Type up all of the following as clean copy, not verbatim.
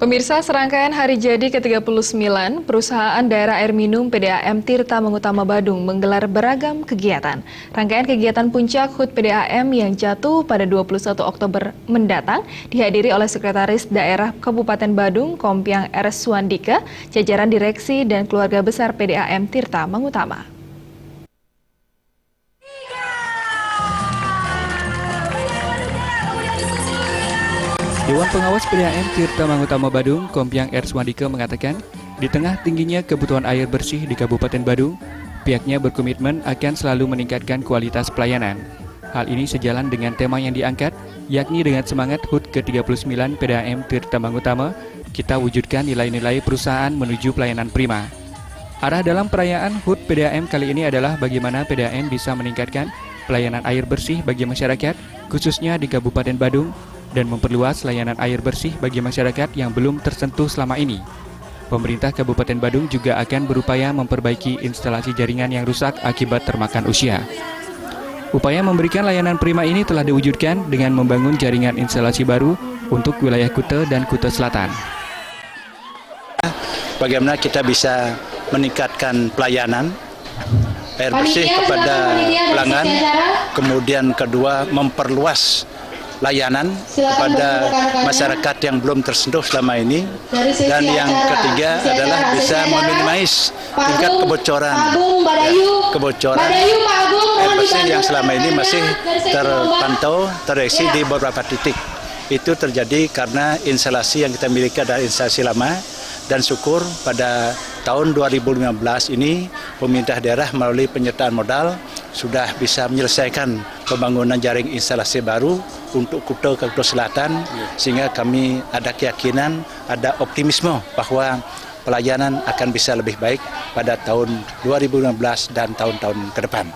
Pemirsa, serangkaian hari jadi ke-39, perusahaan daerah air minum PDAM Tirta Mangutama Badung menggelar beragam kegiatan. Rangkaian kegiatan puncak HUT PDAM yang jatuh pada 21 Oktober mendatang dihadiri oleh Sekretaris Daerah Kabupaten Badung, Kompiang R. Suandika, jajaran direksi dan keluarga besar PDAM Tirta Mangutama. Dewan Pengawas PDAM Tirta Mangutama Badung, Kompiang R. Suandika mengatakan, di tengah tingginya kebutuhan air bersih di Kabupaten Badung, pihaknya berkomitmen akan selalu meningkatkan kualitas pelayanan. Hal ini sejalan dengan tema yang diangkat, yakni dengan semangat HUT ke-39 PDAM Tirta Mangutama, kita wujudkan nilai-nilai perusahaan menuju pelayanan prima. Arah dalam perayaan HUT PDAM kali ini adalah bagaimana PDAM bisa meningkatkan pelayanan air bersih bagi masyarakat, khususnya di Kabupaten Badung, dan memperluas layanan air bersih bagi masyarakat yang belum tersentuh selama ini. Pemerintah Kabupaten Badung juga akan berupaya memperbaiki instalasi jaringan yang rusak akibat termakan usia. Upaya memberikan layanan prima ini telah diwujudkan dengan membangun jaringan instalasi baru untuk wilayah Kuta dan Kuta Selatan. Bagaimana kita bisa meningkatkan pelayanan air bersih kepada pelanggan, kemudian kedua memperluas layanan kepada masyarakat yang belum tersentuh selama ini, dan yang ketiga adalah bisa meminimais tingkat kebocoran air bersih yang selama ini masih terpantau terdeteksi di beberapa titik. Itu terjadi karena instalasi yang kita miliki adalah instalasi lama, dan syukur pada tahun 2015 ini pemerintah daerah melalui penyertaan modal sudah bisa menyelesaikan pembangunan jaring instalasi baru untuk Kuta ke Kuta Selatan, sehingga kami ada keyakinan, ada optimisme bahwa pelayanan akan bisa lebih baik pada tahun 2015 dan tahun-tahun ke depan.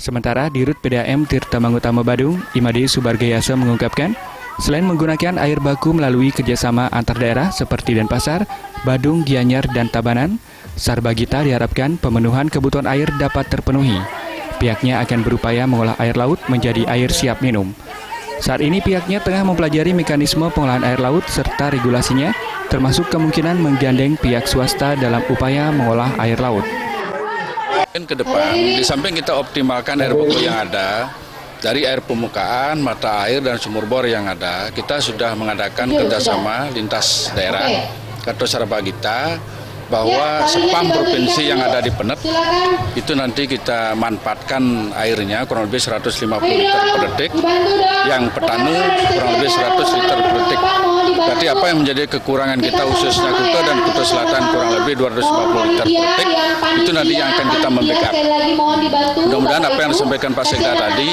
Sementara Dirut PDAM Tirta Mangutama Badung, Imade Subargayasa mengungkapkan, selain menggunakan air baku melalui kerjasama antar daerah seperti Denpasar, Badung, Gianyar, dan Tabanan, Sarbagita diharapkan pemenuhan kebutuhan air dapat terpenuhi. Pihaknya akan berupaya mengolah air laut menjadi air siap minum. Saat ini pihaknya tengah mempelajari mekanisme pengolahan air laut serta regulasinya, termasuk kemungkinan menggandeng pihak swasta dalam upaya mengolah air laut. Ke depan, di samping kita optimalkan air baku yang ada, dari air permukaan, mata air, dan sumur bor yang ada, kita sudah mengadakan kerjasama lintas daerah, Kato Sarbagita, bahwa spam provinsi yang ada di Penet, itu nanti kita manfaatkan airnya kurang lebih 150 liter per detik, yang Petanu kurang lebih 100 liter per detik. Berarti apa yang menjadi kekurangan kita khususnya Kuta dan Kuta Selatan kurang lebih 250 liter per detik, itu nanti yang akan kita membackup. Mudah-mudahan apa yang disampaikan Pak Sekda tadi,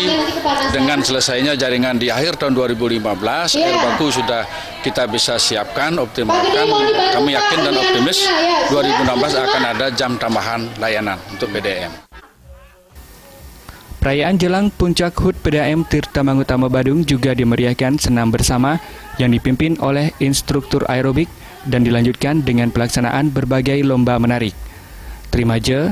dengan selesainya jaringan di akhir tahun 2015, air baku sudah kita bisa siapkan, optimalkan. Kami yakin dan optimis 2016 akan ada jam tambahan layanan untuk PDAM. Perayaan jelang puncak HUT PDAM Tirta Mangutama Badung juga dimeriahkan senam bersama yang dipimpin oleh instruktur aerobik dan dilanjutkan dengan pelaksanaan berbagai lomba menarik. Terima je.